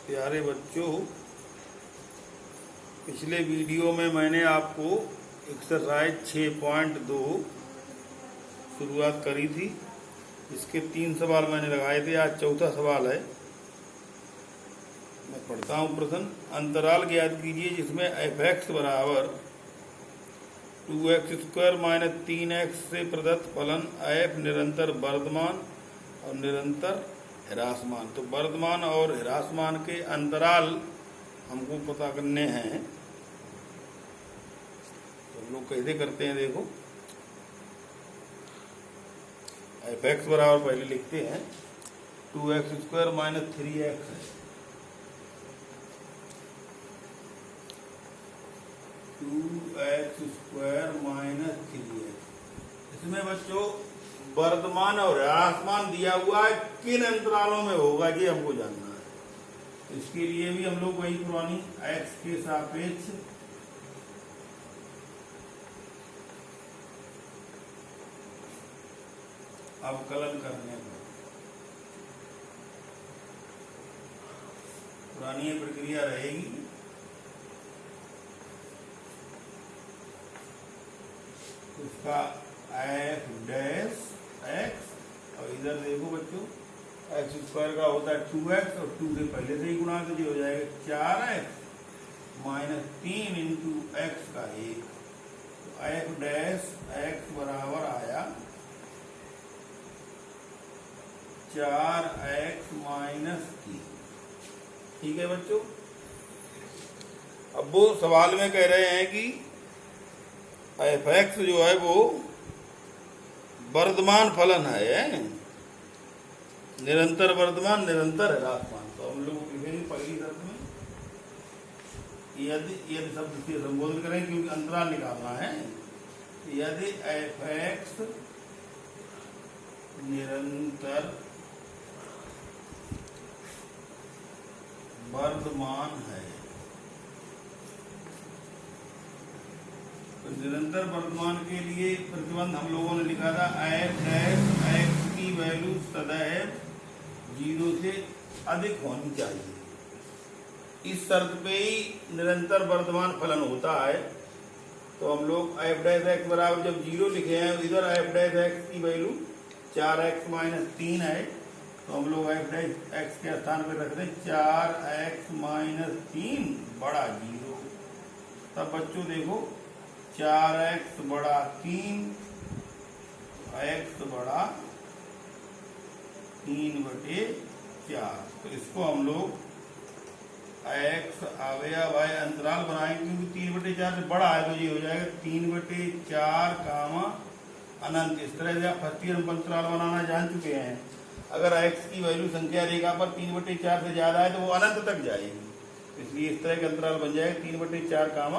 प्यारे बच्चों, पिछले वीडियो में मैंने आपको एक्सरसाइज 6.2 शुरुआत करी थी। इसके 3 सवाल मैंने लगाए थे। आज चौथा सवाल है। मैं पढ़ता हूँ प्रश्न। अंतराल ज्ञात कीजिए जिसमें f(x) बराबर 2x² माइनस 3x से प्रदत्त फलन f निरंतर वर्धमान और निरंतर ह्रासमान। तो वर्धमान और ह्रासमान के अंतराल हमको पता करने हैं। तो हम लोग कैसे करते हैं, देखो। f(x) बराबर पहले लिखते हैं 2x² माइनस 3x है। 2x² minus 3x। इसमें बच्चों वर्धमान और ह्रासमान दिया हुआ है, किन अंतरालों में होगा ये हमको जानना है। इसके लिए भी हम लोग वही पुरानी x के सापेक्ष अवकलन करने पर पुरानी प्रक्रिया रहेगी। उसका f' x और इधर देखो बच्चों x² का होता है 2x और 2 से पहले से ही गुणा तो ये हो जाएगा 4x माइनस 3 इंटू x का 1। तो f' x बराबर आया 4x माइनस 3। ठीक है बच्चों। अब वो सवाल में कह रहे हैं कि f(x) जो है वो वर्धमान फलन है, निरंतर वर्धमान निरंतर ह्रासमान। तो हम लोग लिखेंगे पहली शर्त में यदि शब्द से संबोधित करें क्योंकि अंतराल निकालना है। यदि f(x) निरंतर वर्धमान है तो निरंतर वर्धमान के लिए प्रतिबंध हम लोगों ने लिखा था f' की वैल्यू सदैव 0 से अधिक होनी चाहिए। इस शर्त पे ही निरंतर वर्धमान फलन होता है। तो हम लोग f' बराबर जब 0 लिखे हैं, इधर f' की वैल्यू 4x माइनस 3 है, तो हम लोग f' के स्थान पर रख दें 4x माइनस 3 बड़ा 0। तब बच्चों देखो 4x बड़ा 3 x बड़ा 3/4। तो इसको हम लोग x अवयव अंतराल बनाएंगे क्योंकि 3/4 से बड़ा है, तो ये हो जाएगा 3/4 कामा अनंत। इस तरह से आप फर्स्ट ईयर में अंतराल बनाना जान चुके हैं। अगर x की वैल्यू संख्या रेखा पर 3/4 से ज्यादा है तो वो अनंत तक जाएगी, इसलिए इस तरह का अंतराल बन जाएगा 3/4 कामा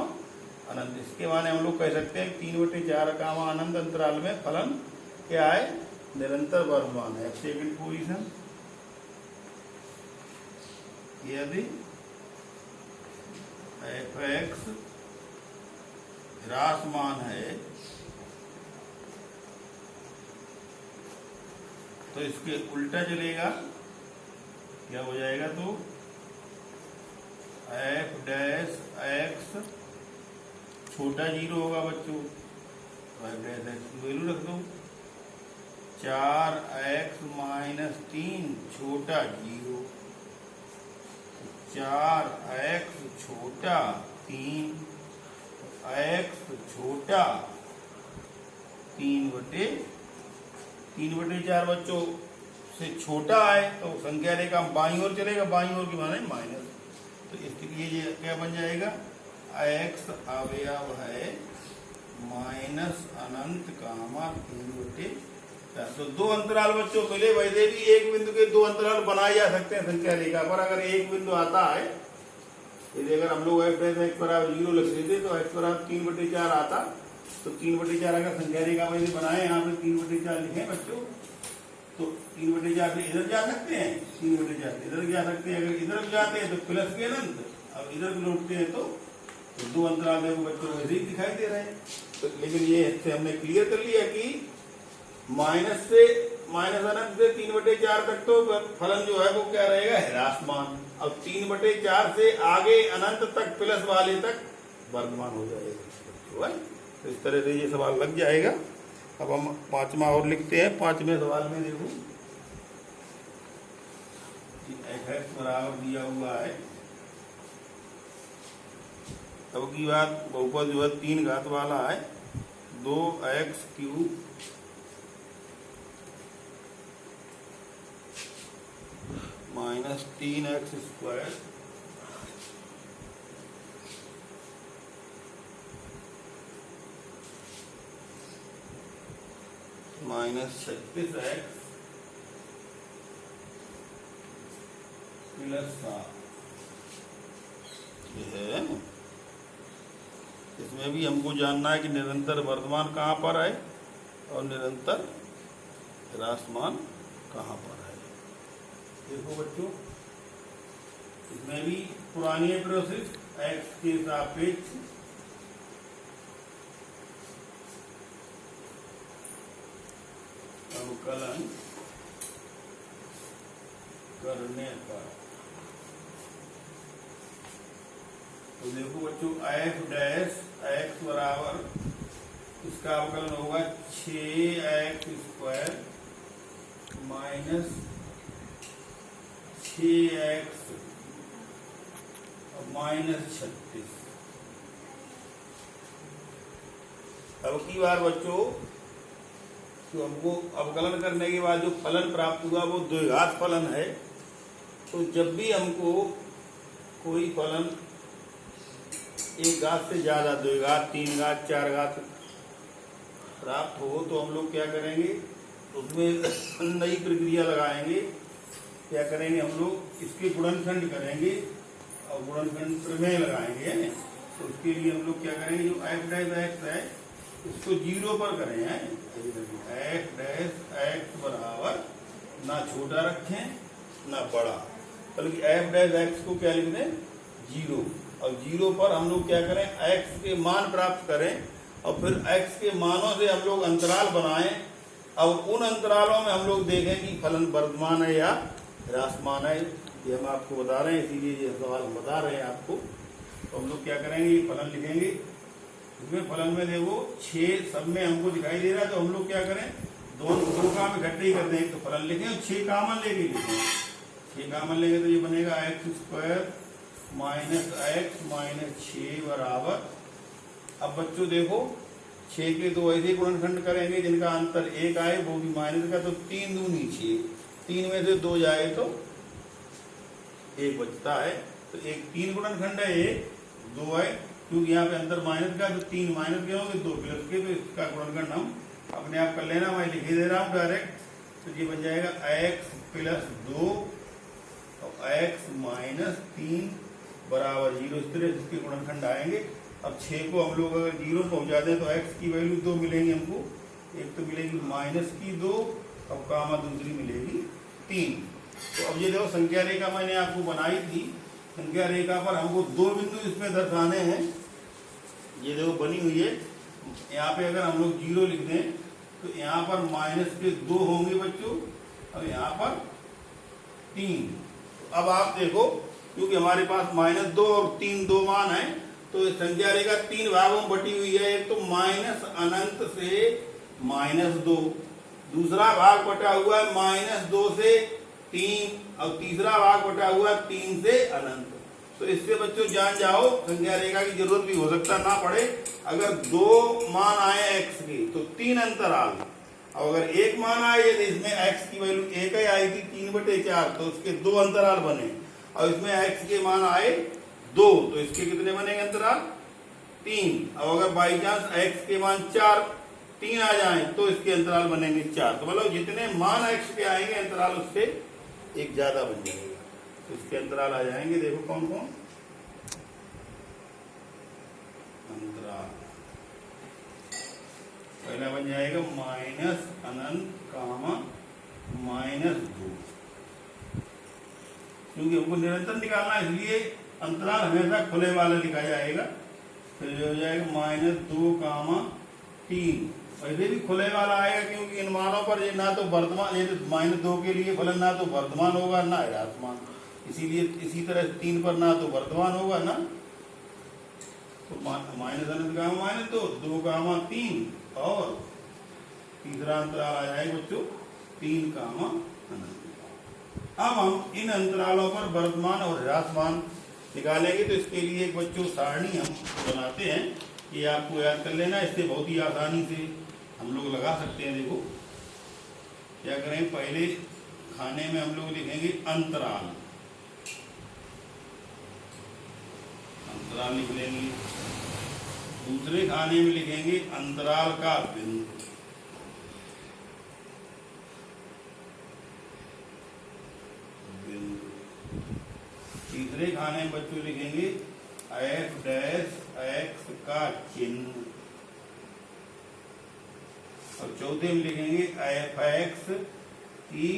अनंत। इसके माने हम लोग कह सकते हैं 3/4 कामा अनंत अंतराल में फलन क्या है, निरंतर वर्धमान है। सेकंड पोजीशन, यदि f(x) ह्रासमान है तो इसके उल्टा चलेगा, क्या हो जाएगा, तो f'(x) छोटा 0 होगा बच्चों। f'(x) की वैल्यू रख दो 4x माइनस 3 छोटा 0, 4x छोटा 3 x छोटा 3/4 बच्चों से छोटा है तो संख्या रेखा बाईं ओर चलेगा, बाईं ओर की माने माइनस। तो इसके लिए ये क्या बन जाएगा, x अवयव है माइनस अनंत कामा 3/4। तो दो अंतराल बच्चों मिले, वैसे भी एक बिंदु के दो अंतराल बनाए जा सकते हैं संख्या रेखा पर। अगर एक बिंदु आता है, यदि अगर हम लोग f' बराबर 0 लिख देते तो x बराबर 3/4 आता, तो 3/4 अगर संख्या रेखा वैसे बनाए, यहाँ पे 3/4 लिखे बच्चों, तो 3/4 से इधर जा सकते हैं, 3/4 से इधर जा सकते हैं। अगर इधर जाते हैं तो प्लस के अनंत, अब इधर लौटते हैं तो दो अंतराल देखो बच्चों वैसे ही दिखाई दे रहे हैं। तो लेकिन ये इससे हमने क्लियर कर लिया कि माइनस से माइनस अनंत से 3/4 तक तो फलन जो है वो क्या रहेगा, ह्रासमान। अब 3/4 से आगे अनंत तक प्लस वाले तक वर्धमान हो जाएगा। तो इस तरह से ये सवाल लग जाएगा। अब हम पांचवा और लिखते हैं। पांचवें सवाल में देखो f(x) बराबर दिया हुआ है। अब की बात बहुपद जो है 3 घात वाला है, 2x³ minus 3x² minus 36x plus 7 ये है। इसमें भी हमको जानना है कि निरंतर वर्धमान कहाँ पर है और निरंतर ह्रासमान कहाँ पर है। देखो बच्चों, इसमें भी पुरानी प्रोसेस x के सापेक्ष अवकलन करने पर। तो देखो बच्चों, f' बराबर इसका अवकलन होगा 6x² माइनस 6x माइनस 36। अब की बार बच्चों, तो हमको अवकलन करने के बाद जो फलन प्राप्त हुआ वो द्विघात फलन है। तो जब भी हमको कोई फलन एक घात से ज्यादा, द्विघात, 3 घात, 4 घात प्राप्त हो तो हम लोग क्या करेंगे, उसमें नई प्रक्रिया लगाएंगे। क्या करेंगे, हम लोग इसके गुणनखंड करेंगे और गुणनखंड प्रमेय लगाएंगे। तो उसके लिए हम लोग क्या करेंगे, जो f' है इसको 0 पर करें। f' बराबर ना छोटा रखें ना बड़ा, बल्कि f' को क्या लिख दें, 0। और 0 पर हम लोग क्या करें, x के मान प्राप्त करें और फिर x के मानों से हम लोग अंतराल बनाएं। अब उन अंतरालों में हम लोग देखें कि फलन वर्धमान है या ह्रासमान है। ये हम आपको बता रहे हैं, इसीलिए ये सवाल हम बता रहे हैं आपको। तो हम लोग क्या करेंगे, ये फलन लिखेंगे। इसमें फलन में देखो 6 सब में हमको दिखाई दे रहा है, तो हम लोग क्या करें, दो काम इकट्ठे ही कर दें। तो फलन लिखें और 6 कामन लेके लिखें। 6 कामन लेंगे तो ये बनेगा x² माइनस x माइनस 6 बराबर। अब बच्चों देखो, 6 के 2 ऐसे गुणनखंड करेंगे जिनका अंतर 1 आए, वो भी माइनस का। तो 3 दूनी 6, 3 में से 2 जाए तो 1 बचता है। तो 3 गुणनखंड है, 1 2 है, क्योंकि यहाँ पे अंतर माइनस का। तो 3 माइनस के होंगे, 2 प्लस के, तो इसका गुणनखंड हम अपने आप कर लेना। मैं लिख ही दे रहा हूँ डायरेक्ट। तो ये बन जाएगा x प्लस 2 और x माइनस 3 बराबर 0। इस तरह इसके गुणनखंड आएंगे। अब 6 को हम लोग अगर 0 पहुंचा दें तो x की वैल्यू 2 मिलेंगी हमको। एक तो मिलेगी माइनस की 2 और कामा दूसरी मिलेगी 3। तो अब ये देखो, संख्या रेखा मैंने आपको बनाई थी। संख्या रेखा पर हमको 2 बिंदु इसमें दर्शाने हैं। ये देखो बनी हुई है। यहाँ पे अगर हम लोग 0 लिख दें तो यहाँ पर माइनस के 2 होंगे बच्चों, और यहाँ पर 3। तो अब आप देखो, क्योंकि हमारे पास -2 और 3 दो मान है, तो संख्या रेखा 3 भागों में बटी हुई है। एक तो माइनस अनंत से -2, दूसरा भाग बटा हुआ है -2 से 3, और तीसरा भाग बटा हुआ है 3 से अनंत। तो इससे बच्चों जान जाओ, संख्या रेखा की जरूरत भी हो सकता ना पड़े। अगर 2 मान आए x के तो 3 अंतराल, और अगर 1 मान आए, यदि इसमें x की वैल्यू 1 ही आई थी 3/4, तो उसके 2 अंतराल बने। और इसमें x के मान आए 2, तो इसके कितने बनेंगे अंतराल, 3। और अगर बाई चांस x के मान 3 आ जाए तो इसके अंतराल बनेंगे 4। तो मतलब जितने मान x के आएंगे अंतराल उससे एक ज्यादा बन जाएगा। तो इसके अंतराल आ जाएंगे, देखो कौन कौन अंतराल। पहला बन जाएगा माइनस अनंत कामा -2, क्योंकि हमको निरंतर निकालना है, इसलिए अंतराल हमेशा खुले वाला लिखा जाएगा। फिर हो जाएगा -2 कामा 3 ऐसे भी खुले वाला आएगा, क्योंकि इन मानों पर ये ना तो वर्तमान, ये -2 के लिए फलन ना तो वर्तमान होगा ना ह्रासमान, इसीलिए इसी तरह 3 पर ना तो वर्तमान होगा ना, तो माइनस अनंत गामा -2, 2 गामा 3, और तीसरा अंतराल आ जाएगा बच्चों 3 गामा अनंत। अब हम इन अंतरालों पर वर्तमान और ह्रासमान निकालेंगे। तो इसके लिए एक बच्चों सारणी हम बनाते हैं, ये आपको याद कर लेना, इससे बहुत ही आसानी से हम लोग लगा सकते हैं। देखो क्या करें, पहले खाने में हम लोग लिखेंगे अंतराल, अंतराल लिख लेंगे। दूसरे खाने में लिखेंगे अंतराल का बिंदु, तीसरे खाने में बच्चों लिखेंगे f' का चिन्ह, और चौथे में लिखेंगे f की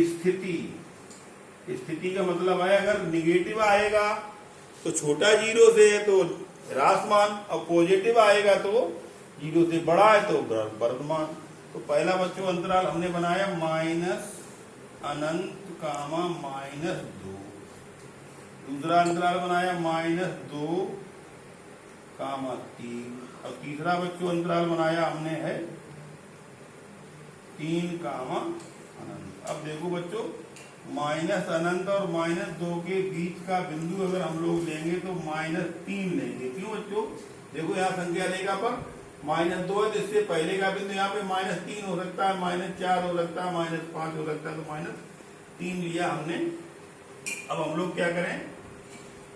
स्थिति। स्थिति का मतलब है अगर निगेटिव आएगा तो छोटा 0 से है तो ह्रासमान, और पॉजिटिव आएगा तो 0 से बड़ा है तो वर्तमान। तो पहला बच्चों अंतराल हमने बनाया माइनस अनंत कामा -2, दूसरा अंतराल बनाया -2 कामा 3, और तीसरा बच्चों अंतराल बनाया हमने है 3 कामा अनंत। अब देखो बच्चों माइनस अनंत और -2 के बीच का बिंदु अगर हम लोग लेंगे तो -3 लेंगे। क्यों बच्चों, देखो यहाँ संख्या रेखा पर -2 है, तो इससे पहले का बिंदु यहाँ पे -3 हो सकता है, -4 हो सकता है, -5 हो सकता है, तो -3 लिया हमने। अब हम लोग क्या करें,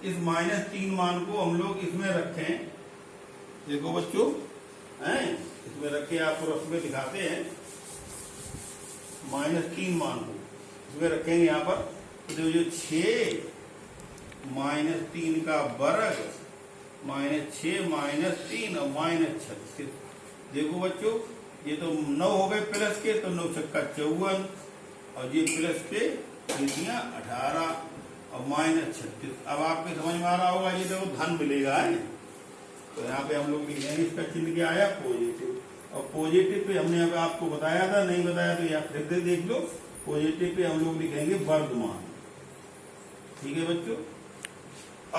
इस -3 मान को हम लोग इसमें रखें। देखो बच्चों हैं, इसमें रखे, आपको रस्म दिखाते हैं। -3 मान को इसमें रखेंगे यहाँ पर, तो जो 6 -3 का वर्ग -6 -3 और -36। देखो बच्चों ये तो 9 हो गए प्लस के, तो 9 छक्का 54, और ये प्लस के 18 और -36। अब आपके समझ में आ रहा होगा, ये देखो धन मिलेगा है, तो यहाँ पे हम लोग लिखेंगे, इसका चिन्ह क्या आया पॉजिटिव, और पॉजिटिव पे हमने अब आपको बताया था, नहीं बताया तो यहाँ फिर से देख लो, पॉजिटिव पे हम लोग लिखेंगे वर्तमान। ठीक है बच्चों,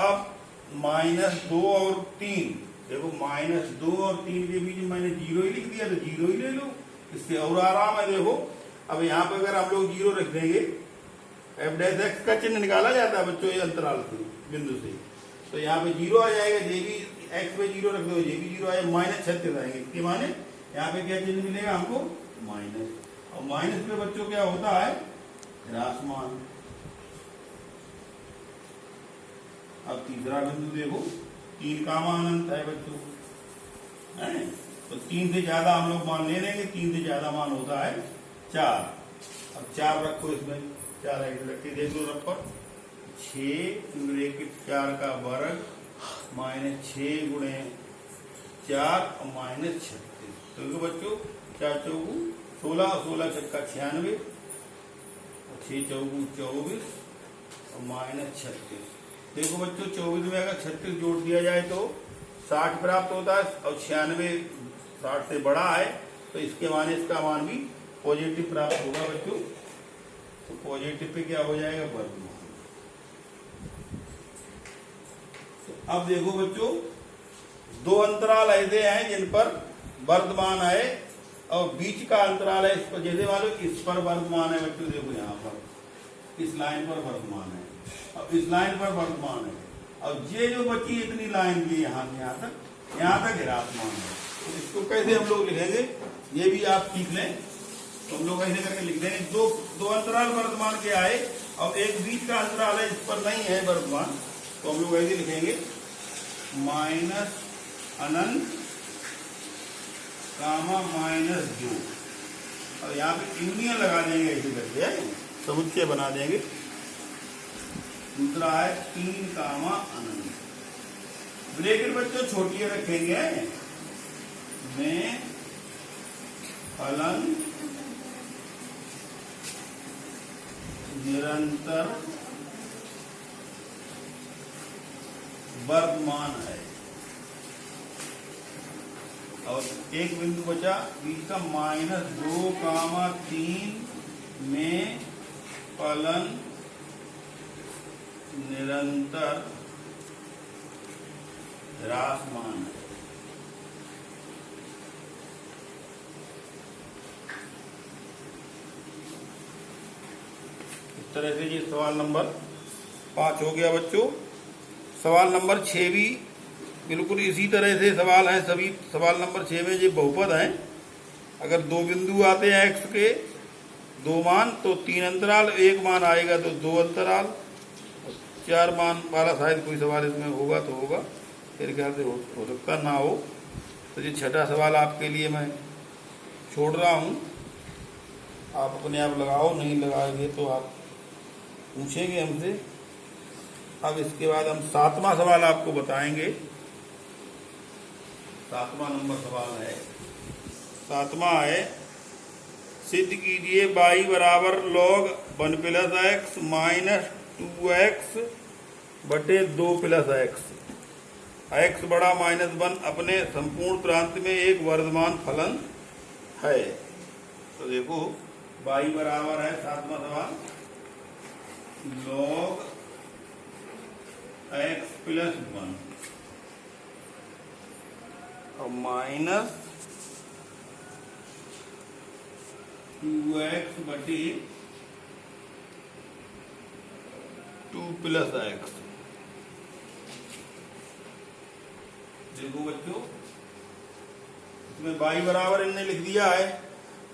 अब -2 और 3, देखो -2 और 3 के बीच में मैंने 0 ही लिख दिया, तो 0 ही ले लो, इससे और आराम है। देखो अब यहाँ पे अगर हम लोग 0 रख देंगे, f' का चिन्ह निकाला जाता है बच्चों ये अंतराल से बिंदु से, तो यहाँ पे 0 आ जाएगा, ये भी x पे 0 रख दो, ये भी 0 आएगा, -36 आएंगे। इसके माने यहाँ पे क्या चिन्ह मिलेगा हमको, माइनस, और माइनस पे बच्चों क्या होता है, ह्रासमान। अब तीसरा बिंदु देखो 3 कामा अनंत है बच्चों, है तो 3 से ज्यादा हम लोग मान ले लेंगे, 3 से ज्यादा मान होता है 4। अब 4 रखो इसमें, 4 रख के देख लो रख पर, 6 का वर्ग -6 गुणे 4 और -36। तो बच्चों 4 चौगु 16, 16 छक्का 96, 6 चौगु 24 और -36। देखो बच्चों 24 में अगर 36 जोड़ दिया जाए तो 60 प्राप्त होता है, और 96 60 से बड़ा है, तो इसके माने इसका मान भी पॉजिटिव प्राप्त होगा बच्चों। तो पॉजिटिव पे क्या हो जाएगा, वर्तमान। तो अब देखो बच्चों 2 अंतराल ऐसे हैं जिन पर वर्तमान है, और बीच का अंतराल है इस पर, जैसे मान लो इस पर वर्तमान है बच्चों, देखो यहाँ पर इस लाइन पर वर्तमान है, और इस लाइन पर वर्तमान है, और ये जो बची इतनी लाइन की यहाँ से यहाँ तक ह्रासमान है। तो इसको कैसे हम लोग लिखेंगे, ये भी आप सीख लें। तो हम लोग ऐसे करके लिख देंगे, दो अंतराल वर्तमान के आए, और एक बीच का अंतराल है इस पर नहीं है वर्तमान, तो हम लोग ऐसे लिखेंगे माइनस अनंत कामा -2, और यहाँ पे यूनियन लगा देंगे ऐसे करके, समुच्चय बना देंगे। दूसरा है 3 कामा अनंत, ब्रैकेट बच्चों छोटी रखेंगे, में फलन निरंतर वर्तमान है। और एक बिंदु बचा बीच का -2, 3 में फलन निरंतर ह्रासमान है। इस तरह से ये सवाल नंबर 5 हो गया बच्चों। सवाल नंबर 6 भी बिल्कुल इसी तरह से सवाल है। सभी सवाल नंबर 6 में ये बहुपद हैं। अगर दो बिंदु आते हैं x के 2 मान तो 3 अंतराल, 1 मान आएगा तो 2 अंतराल, 4 मान वाला शायद कोई सवाल इसमें होगा तो होगा, मेरे ख्याल से हो सकता ना हो। तो ये छठा सवाल आपके लिए मैं छोड़ रहा हूँ, आप अपने आप लगाओ, नहीं लगाएंगे तो आप पूछेंगे हमसे। अब इसके बाद हम 7वां सवाल आपको बताएंगे। 7वां नंबर सवाल है, 7वां है, सिद्ध कीजिए y बराबर log 1 + x -2x बटे 2 + x, x बड़ा -1 अपने संपूर्ण प्रांत में एक वर्धमान फलन है। तो देखो y बराबर है 7वां सवाल log x + 1 और -2x बटे 2 + x। देखो बच्चों, इसमें y बराबर इनने लिख दिया है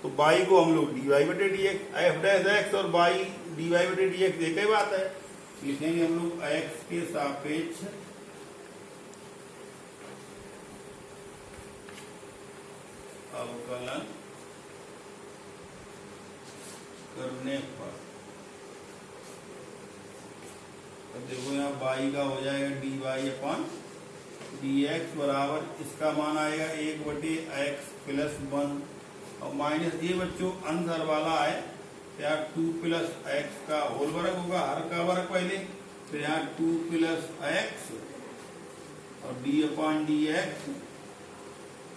तो y को हम लोग dy बटे dx, f' और y dy बटे dx एक ही बात है। लिखेंगे हम लोग x के सापेक्ष अवकलन करने पर। अब देखो यहाँ y का हो जाएगा dy dx बराबर इसका मान आएगा 1 बटे x + 1 और माइनस ये बच्चों अंदर वाला है, यहाँ 2 + x का होल वर्ग होगा, हर का वर्ग पहले, तो यहाँ 2 + x और d/dx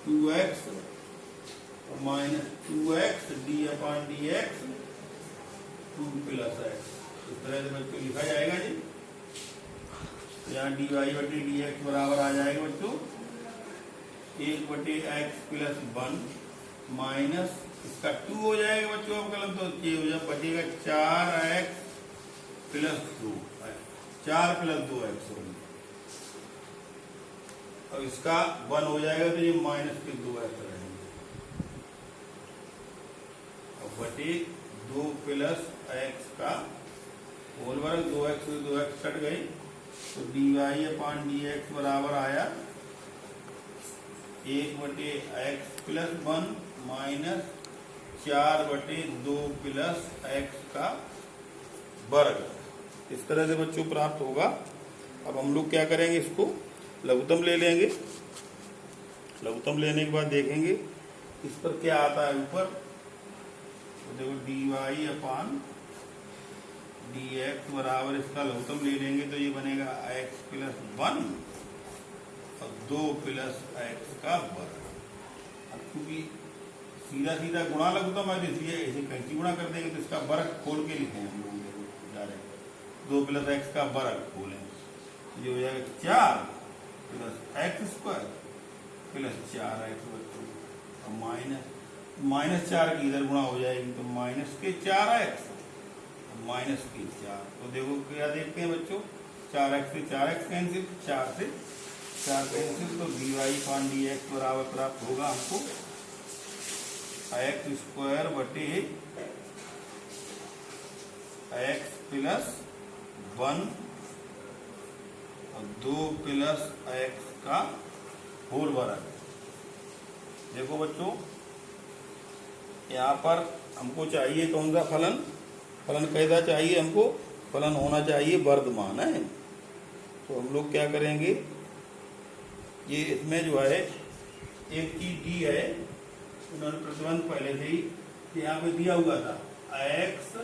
2x और -2x d/dx 2 + x। इस तरह से बच्चों लिखा जाएगा जी। यहाँ dy बटे dx बराबर आ जाएगा बच्चों 1 बटे x + 1 माइनस इसका 2 हो जाएगा बच्चों अवकलन, तो ये हो जाए बचेगा 4x + 2, 4 + 2x होगी। अब इसका 1 हो जाएगा तो ये -2x रहेंगे और बटे 2 + x का होल वर्ग, 2x से 2x कट गई तो dy/dx बराबर आया 1 बटे x + 1 माइनस 4 बटे 2 + x का वर्ग। इस तरह से बच्चों प्राप्त होगा। अब हम लोग क्या करेंगे, इसको लघुत्तम ले लेंगे। लघुत्तम लेने के बाद देखेंगे इस पर क्या आता है ऊपर। तो देखो dy/dx बराबर इसका लघुत्तम ले लेंगे तो ये बनेगा x + 1 और 2 + x का वर्ग। अब क्योंकि सीधा सीधा गुणा लघुत्तम है इसलिए इसे कैंची गुणा कर देंगे तो इसका वर्ग खोल के लिखें हम लोग डायरेक्ट। 2 + x का वर्ग खोलें, ये हो जाएगा 4 + x² + 4x बच्चों और -4 की इधर गुणा हो जाएगी तो -4x -4। तो देखो क्या देखते हैं बच्चों, 4x से 4x कैंसिल, 4 से 4 कैंसिल, तो dy/dx बराबर प्राप्त होगा हमको x² बटे x + 1 और 2 + x का होल वर्ग। देखो बच्चों यहाँ पर हमको चाहिए कौन सा फलन, फलन कैसा चाहिए हमको, फलन होना चाहिए वर्धमान है। तो हम लोग क्या करेंगे, ये इसमें जो है एक चीज दी है, उन्होंने प्रतिबंध पहले से ही यहाँ पे दिया हुआ था x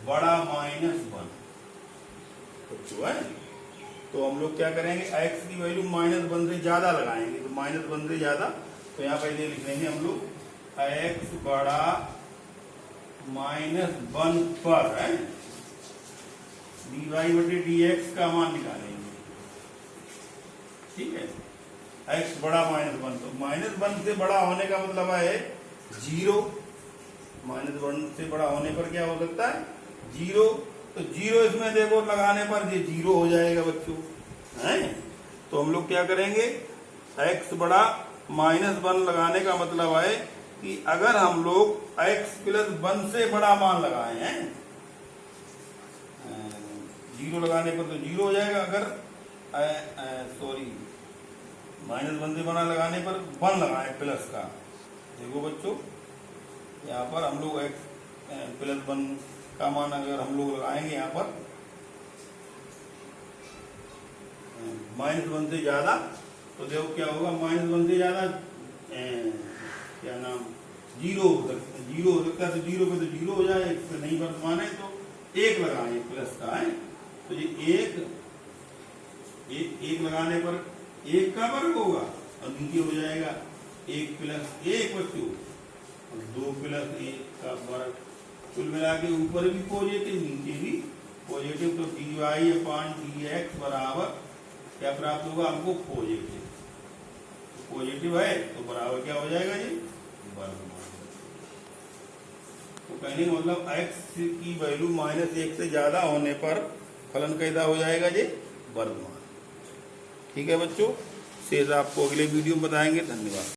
बड़ा -1 जो है। तो हम लोग क्या करेंगे, x की वैल्यू -1 से ज्यादा लगाएंगे, तो -1 से ज्यादा, तो तो यहाँ पहले लिख लेंगे हम लोग x बड़ा -1 पर है dy/dx का मान निकालेंगे। ठीक है, x बड़ा -1, तो -1 से बड़ा होने का मतलब है 0। -1 से बड़ा होने पर क्या हो सकता है 0, तो 0 इसमें देखो लगाने पर ये 0 हो जाएगा बच्चों है। तो हम लोग क्या करेंगे, x बड़ा -1 लगाने का मतलब है कि अगर हम लोग x + 1 से बड़ा मान लगाए हैं, 0 लगाने पर तो 0 हो जाएगा। अगर -1 से बड़ा लगाने पर 1 लगाए प्लस का, देखो बच्चों यहाँ पर हम लोग x + 1 का मान अगर हम लोग लगाएंगे यहाँ पर -1 से ज्यादा, तो देखो क्या होगा, -1 से ज्यादा क्या नाम 0 हो सकता है, तो 0 पे तो 0 हो जाए, x नहीं वर्तमान है तो 1 लगाए प्लस का है, तो ये 1 लगाने पर 1 का वर्ग होगा और नीचे हो जाएगा 1 + 1 बच्चों, 2 + 1 का वर्ग, कुल मिला के ऊपर भी पॉजिटिव नीचे भी पॉजिटिव, तो dy/dx बराबर क्या प्राप्त होगा हमको पॉजिटिव। पॉजिटिव है तो बराबर क्या हो जाएगा जी वर्गमान। तो कहने का मतलब x की वैल्यू -1 से ज्यादा होने पर फलन कैसा हो जाएगा जी वर्गमान। ठीक है बच्चों, शेष आपको अगले वीडियो में बताएंगे। धन्यवाद।